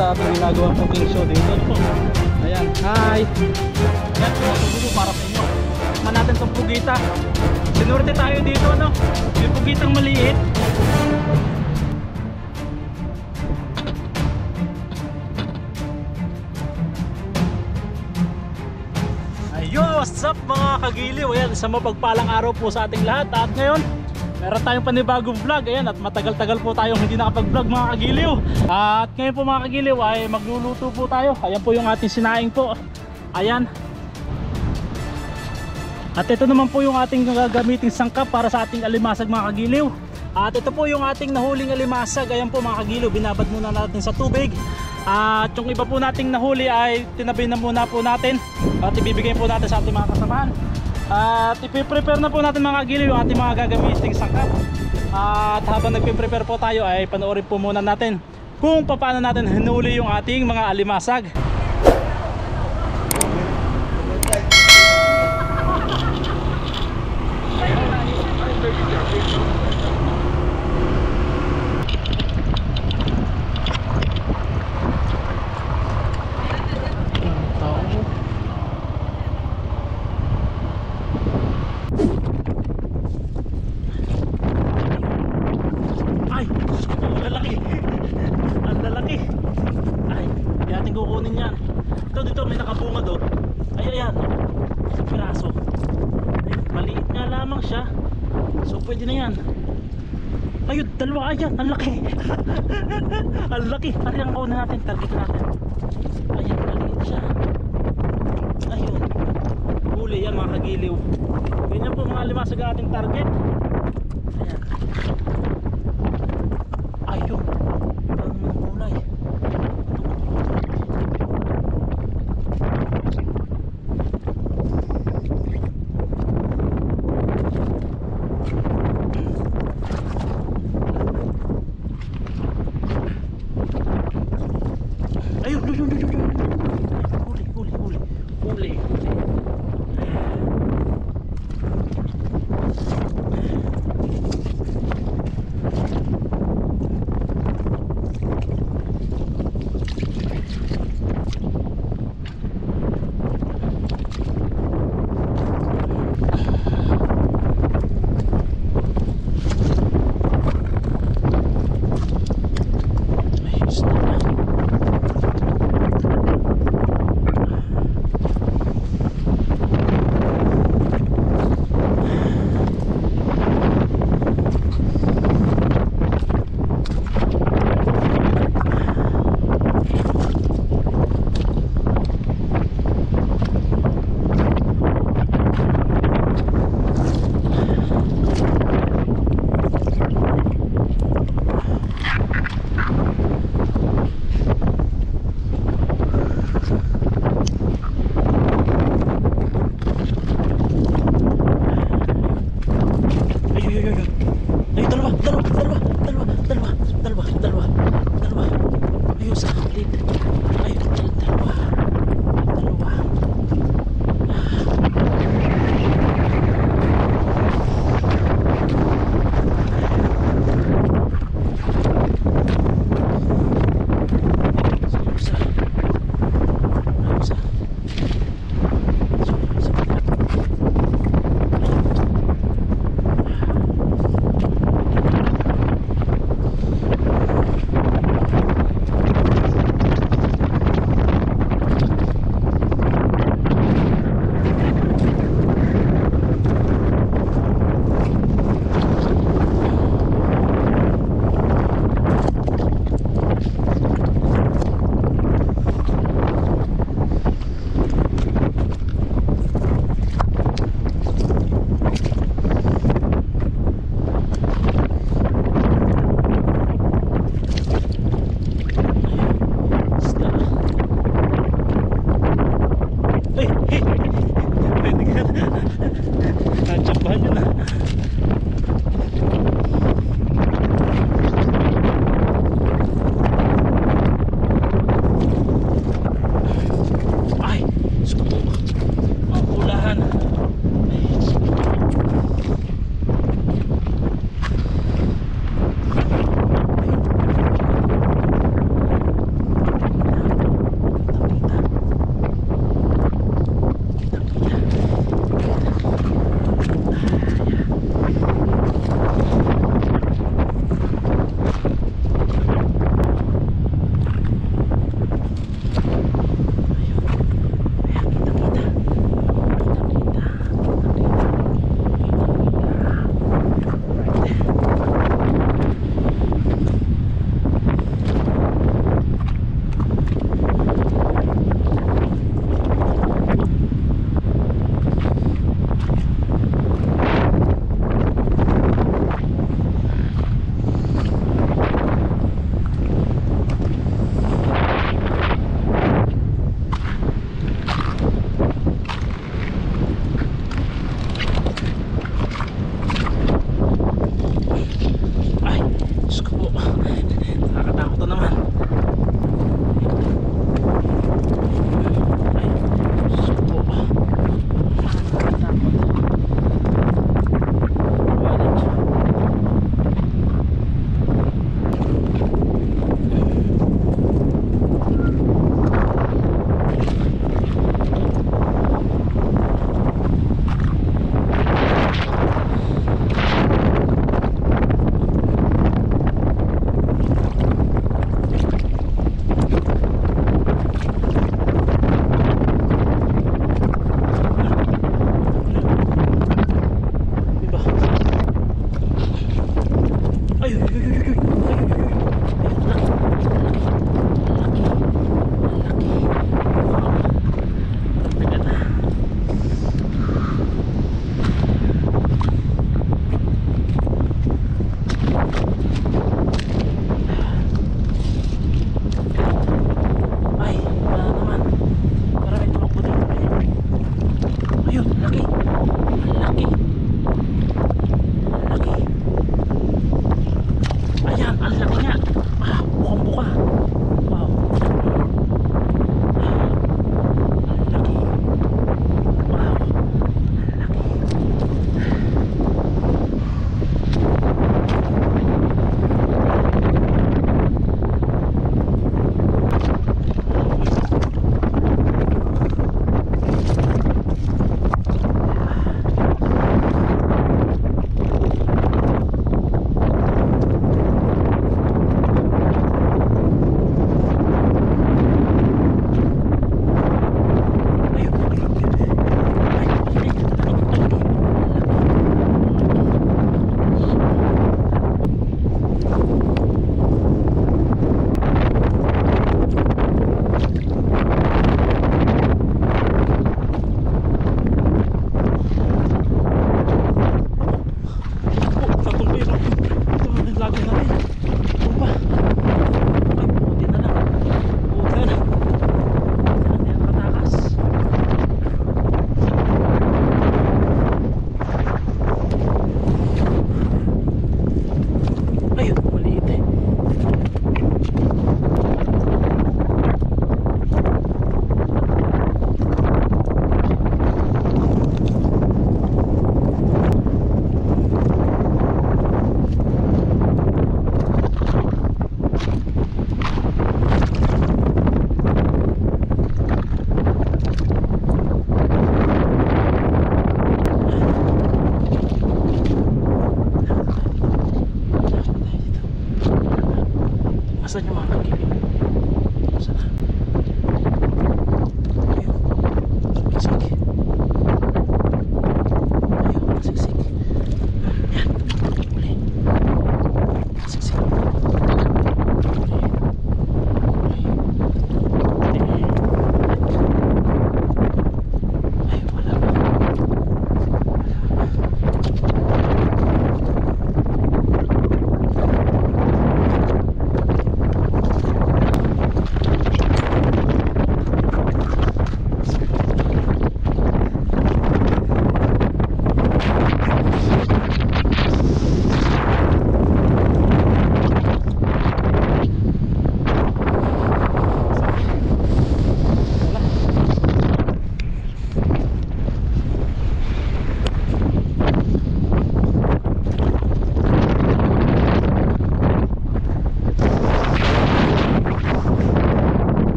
sa ating ginagawa cooking show dito. Ano po? Ayan, hi! Ayan, tumutubo para sa inyo. Man natin itong pugita. Sinurte tayo dito, no? Yung pugitang maliit. Ayun, what's up mga kagiliw? Ayan, isang mapagpalang araw po sa ating lahat. At ngayon, meron tayong panibagong vlog. Ayan, at matagal-tagal po tayong hindi nakapag-vlog mga kagiliw. At ngayon po mga kagiliw ay magluluto po tayo. Ayan po yung ating sinaing po. Ayan. At ito naman po yung ating gagamiting sangkap para sa ating alimasag mga kagiliw. At ito po yung ating nahuling alimasag. Ayan po mga kagiliw, binabad muna natin sa tubig. At yung iba po nating nahuli ay tinabi na muna po natin. At ibibigay po natin sa ating mga kasamahan. At ipiprepare na po natin mga kagiliw yung ating mga gagamiting sangkap. At habang nagpiprepare po tayo ay panoorin po muna natin kung paano natin hinuli yung ating mga alimasag. Dito may nakabungad oh. Ay ayan, isang piraso. Maliit nga lamang siya. So pwede na yan. Ayun, dalawa, ayan, ang laki. Ang laki, pati ang kauna natin, target natin. Ayan, maliit siya. Ayun, huli yan mga kagiliw. Ganyan po mga limasag ang ating target. Ayan. Ayun, ang kulay.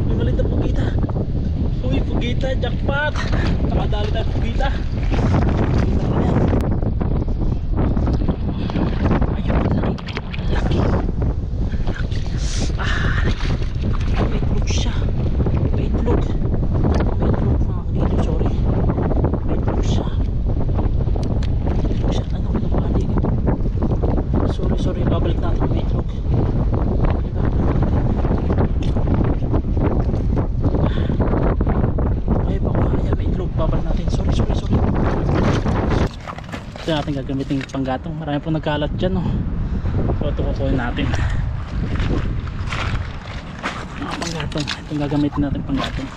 May maliit na pugita. Uy, pugita, jackpot. Nakadali tayo pugita. Pugita na yan. Ayun, laki. May itlog siya. May itlog. May itlog mga kagiliw, sorry. May itlog siya. May itlog siya. Ano, nabali. Sorry, babalik natin yung may itlog. Ay, baka yan, may itlog. Babalik natin. Sorry. Ito yung ating gagamitin panggatong. Marami pong nagkalat dyan, no? So, ito kukuhin natin. Panggatong. Itong gagamitin natin panggatong.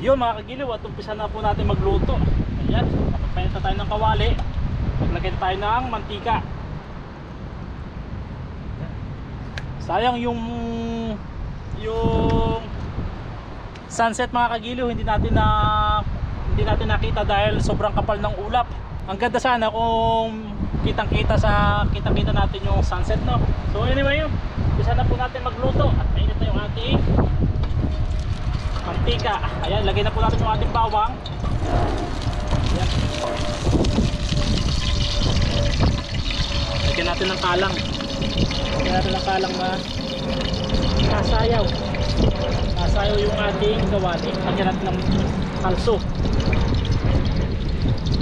Yun mga kagiliw, at umpisa na po natin magluto. Ayan, kapagpainit na tayo ng kawali, maglagay na tayo ng mantika. Sayang yung sunset mga kagiliw, hindi natin nakita dahil sobrang kapal ng ulap. Ang ganda sana kung kitang-kita natin yung sunset, no? So anyway, umpisa na po natin magluto at mainit na yung ating mantika. Ayan, lagay na po natin yung ating bawang. Ayan. Lagyan natin ng kalang. Lagyan natin ng kalang na nasayaw yung ating kawali. Lagyan natin ng kalso.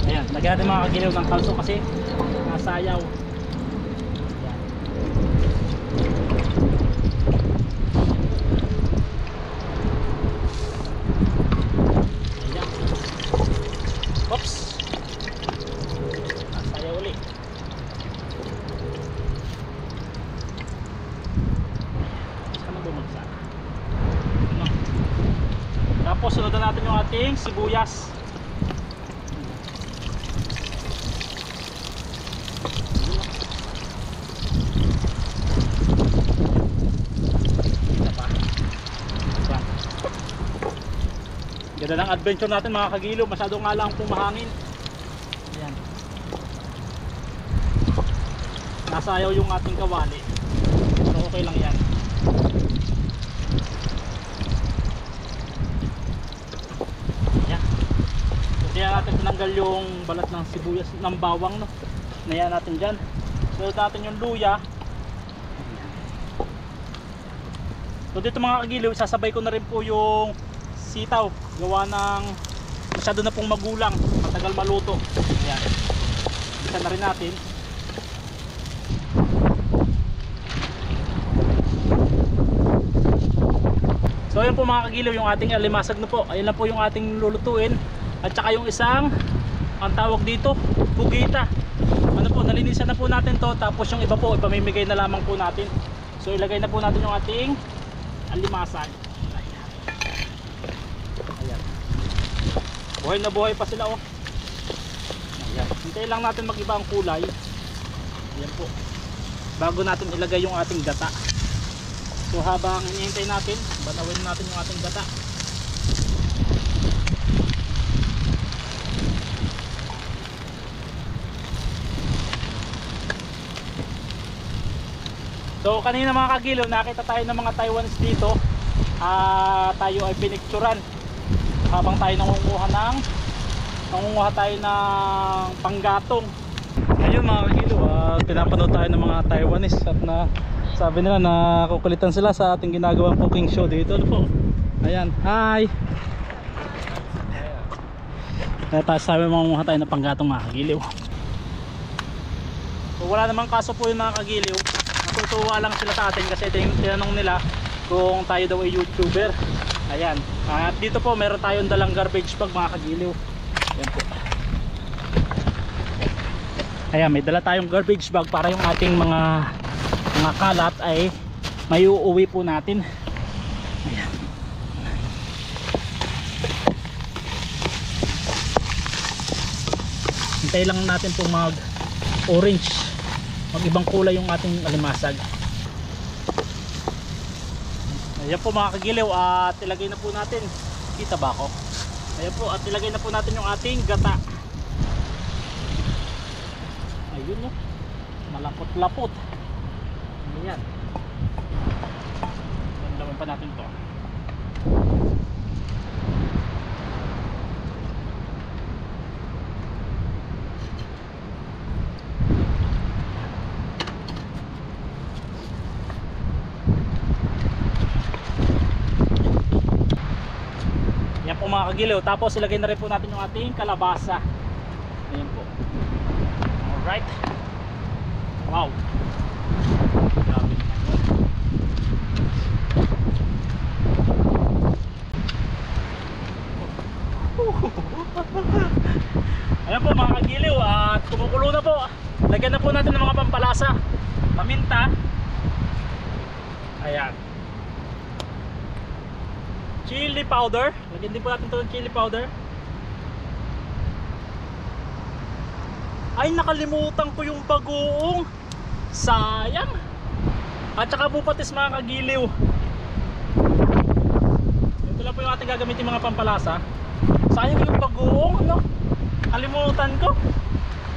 Ayan, lagyan natin mga kagiliw ng kalso kasi nasayaw. Tapos sunod na natin yung ating sibuyas. Ganda ng adventure natin mga kagiliw. Masyado nga lang pong mahangin. Ayan. Nasayaw yung ating kawali. Pero okay lang yan. Kaya natin tinanggal yung balat ng sibuyas ng bawang, no? Naya natin dyan. Sunod natin yung luya. So dito mga kagiliw, sasabay ko na rin po yung sitaw. Gawa ng masyado na pong magulang, matagal maluto. Ayan. Isa na rin natin. So ayan po mga kagiliw, yung ating alimasag na po. Ayan lang po yung ating lulutuin. At saka yung isang, ang tawag dito, pugita. Ano po, nalinisan na po natin to. Tapos yung iba po, ipamimigay na lamang po natin. So ilagay na po natin yung ating alimasag. Ayan. Buhay na buhay pa sila, oh. Ayan. Hintayin lang natin mag-iba ang kulay. Ayan po. Bago natin ilagay yung ating gata. So habang hinihintay natin, banawin natin yung ating gata. So kanina mga kagiliw, nakita tayo ng mga Taiwanese dito. Tayo ay pinicturan habang tayo nangunguha tayo ng panggatong. Ayun mga kagiliw, pinapanood tayo ng mga Taiwanese at sabi nila na kukulitan sila sa ating ginagawang cooking show dito. Ano po? Ayan, hi! Kaya sabi mangunguha tayo ng panggatong mga kagiliw. So wala namang kaso po yung mga kagiliw. Natutuwa lang sila sa atin kasi tinanong nila kung tayo daw ay YouTuber. Ayan. At dito po meron tayong dalang garbage bag mga kagiliw. Ayan po. Ayan, may dala tayong garbage bag para yung ating mga kalat ay may uuwi po natin. Ayan. Hintay lang natin po mag orange, mag ibang kulay yung ating alimasag. Ayan po mga kagiliw, at ilagay na po natin, kita ba ako? Ayan po, at ilagay na po natin yung ating gata. Ayun no, malapot-lapot. Ayan, laman pa natin to. Yan po mga kagiliw. Tapos ilagay na rin po natin yung ating kalabasa. Ayan po. Alright. Wow. Grabe naman yun. Ayan po mga kagiliw. At kumukulo na po. Lagyan na po natin ng mga pampalasa. Paminta. Ayan. Chili powder. Lagyan din po natin ito ng chili powder. Ay, nakalimutan ko yung bagoong. Sayang. At saka po patis mga kagiliw. Ito lang po yung ating gagamitin mga pampalasa. Sayang yung bagoong, ano? Kalimutan ko.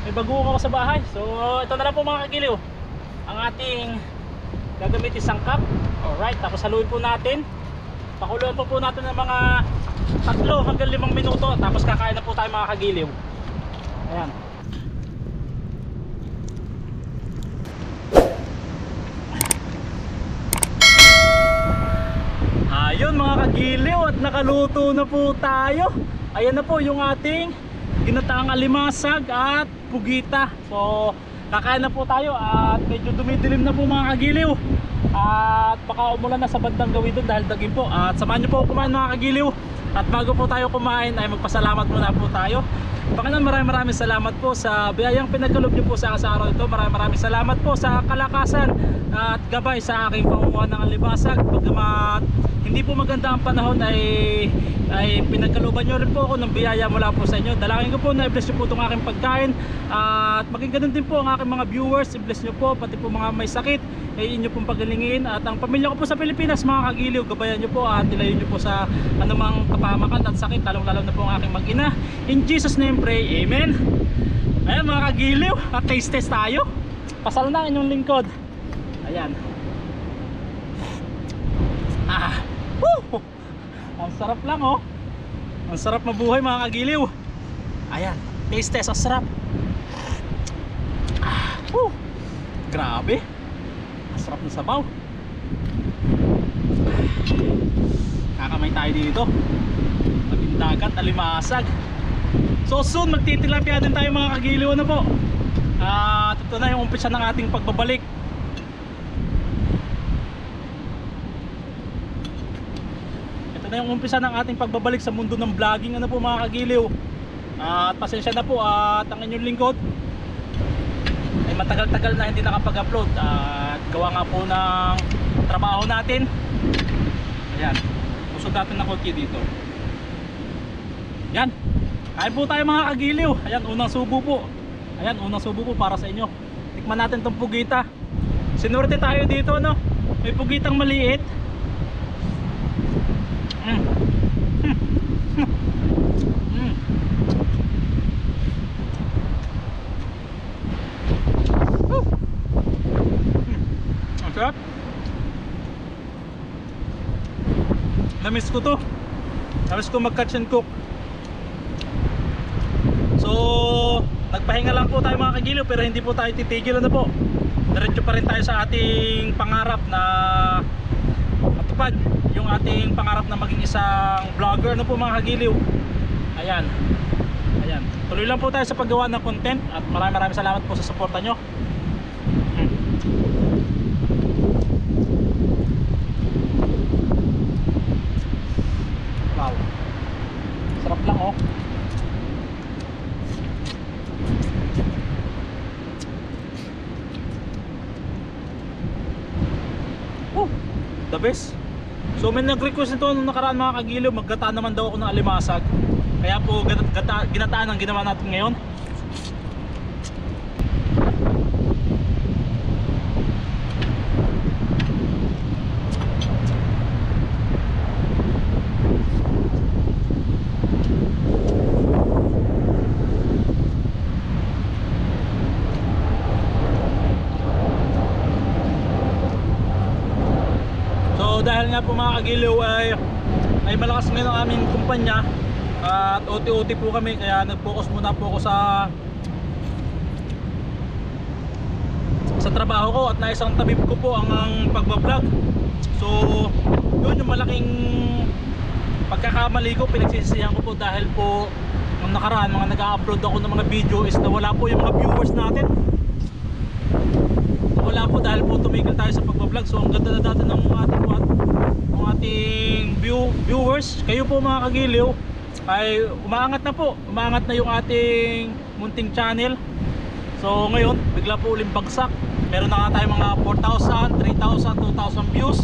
May bagoong ako sa bahay. So ito na lang po mga kagiliw, ang ating gagamitin sangkap. Alright, tapos haluin po natin. Pakuluan po natin ng mga 3 hanggang 5 minuto. Tapos kakain na po tayo mga kagiliw. Ayan. Ayun mga kagiliw, at nakaluto na po tayo. Ayan na po yung ating ginataang alimasag at pugita. So kakain na po tayo at medyo dumidilim na po mga kagiliw. At baka umulan na sa bandang gawin doon dahil dagim po. At samahan nyo po kumain mga kagiliw. At bago po tayo kumain ay magpasalamat muna po tayo. Panginoon, maraming salamat po sa biyayang pinagkaloob nyo po sa akin sa araw ito. Maraming salamat po sa kalakasan at gabay sa aking pangunguhan ng alibasag. Pagkamat hindi po maganda ang panahon ay pinagkalooban nyo rin po ako ng biyaya mula po sa inyo. Dalangin ko po na i-bless nyo po itong aking pagkain. At maging ganun din po ang aking mga viewers. I-bless nyo po pati po mga may sakit ay inyo pong pagalingin. At ang pamilya ko po sa Pilipinas mga kagiliw, gabayan nyo po at ilayo nyo po sa anumang kapahamakan at sakit, lalong-lalo na po ang aking mag-ina. In Jesus name pray, amen. Ayan mga kagiliw, at taste test tayo. Pasal na inyong lingkod. Ayan. Woo! Ang sarap lang oh. Ang sarap mabuhay mga kagiliw. Ayan, taste test, ang sarap. Woo! Grabe. Ang sarap ng sabaw. Kakamay tayo dito. Dagat, alimasag. So soon magtitilapia din tayo mga kagiliw na po. At ito na yung umpisa ng ating pagbabalik. Ito na yung umpisa ng ating pagbabalik sa mundo ng vlogging ano po mga kagiliw. At pasensya na po at ang inyong lingkod ay matagal-tagal na hindi nakapag-upload. At gawa nga po ng trabaho natin. Ayan, usog natin na konti dito. Yan, kain po tayo mga kagiliw. Ayan, unang subo po. Ayan, unang subo po para sa inyo. Tikman natin tong pugita. Sinorte tayo dito no. May pugitang maliit. Ang sarap. Namiss ko to. Namiss ko mag-catch and cook. So nagpahinga lang po tayo mga kagiliw, pero hindi po tayo titigil na po. Diretso pa rin tayo sa ating pangarap na matupad, yung ating pangarap na maging isang vlogger na po mga kagiliw. Ayan. Ayan. Tuloy lang po tayo sa paggawa ng content at maraming salamat po sa suporta nyo. Wow. Sarap lang oh. the best. So may nag-request nito nung nakaraan mga kagiliw, maggataan naman daw ako ng alimasag. Kaya po ginataan ang ginawa natin ngayon. Dahil nga po mga kagiliw ay malakas ngayon ang aming kumpanya at OT-OT po kami, kaya nag-focus muna po ako sa trabaho ko at naisang tabib ko po ang pagbablog. So yun yung malaking pagkakamali ko, pinagsisisihan ko po dahil po nung nakaraan mga nag-upload ako ng mga video is nawala po yung mga viewers natin. Wala po dahil po tumigil tayo sa pagbablog. So ang ganda na dati ng ating viewers. Kayo po mga kagiliw ay umaangat na po. Umaangat na yung ating munting channel. So ngayon bigla po uling bagsak. Meron na nga tayo mga 4,000, 3,000, 2,000 views.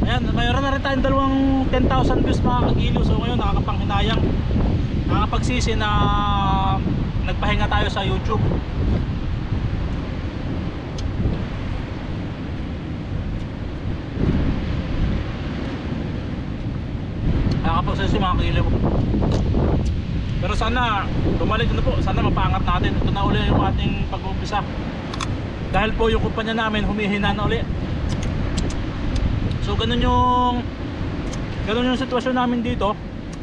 Ayan, mayroon na rin tayong dalawang 10,000 views mga kagiliw. So ngayon nakakapanghinayang, nakakapagsisi na nagpahinga tayo sa YouTube. Nakakapagsalisi mga kagiliw. Pero sana bumalik na po, sana mapaangat natin. Ito na uli yung ating pag-uumpisa. Dahil po yung kumpanya namin humihina na uli. So ganun yung sitwasyon namin dito.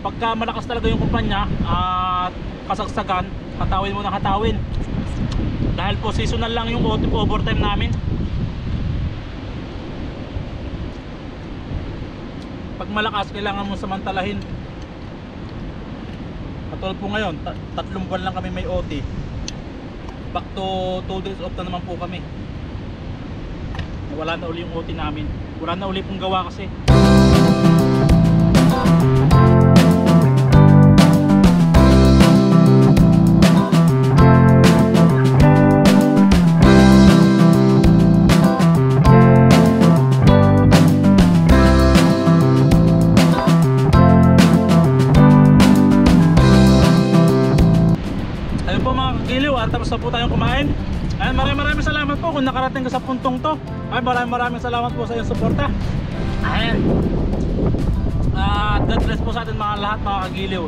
Pagka malakas talaga yung kumpanya at kasagsagan, hatawin mo na hatawin. Dahil po seasonal lang yung overtime namin. Pag malakas, kailangan mo samantalahin. Katulad po ngayon, 3 buwan lang kami may OT. Back to 2 days off na naman po kami. Wala na uli yung OT namin. Wala na uli pong gawa kasi. Tapos na po tayong kumain. Ayan, maraming salamat po kung nakarating ka sa puntong to. Ay, maraming salamat po sa iyong suporta. Ayan. God bless po sa atin mga lahat mga kagiliw.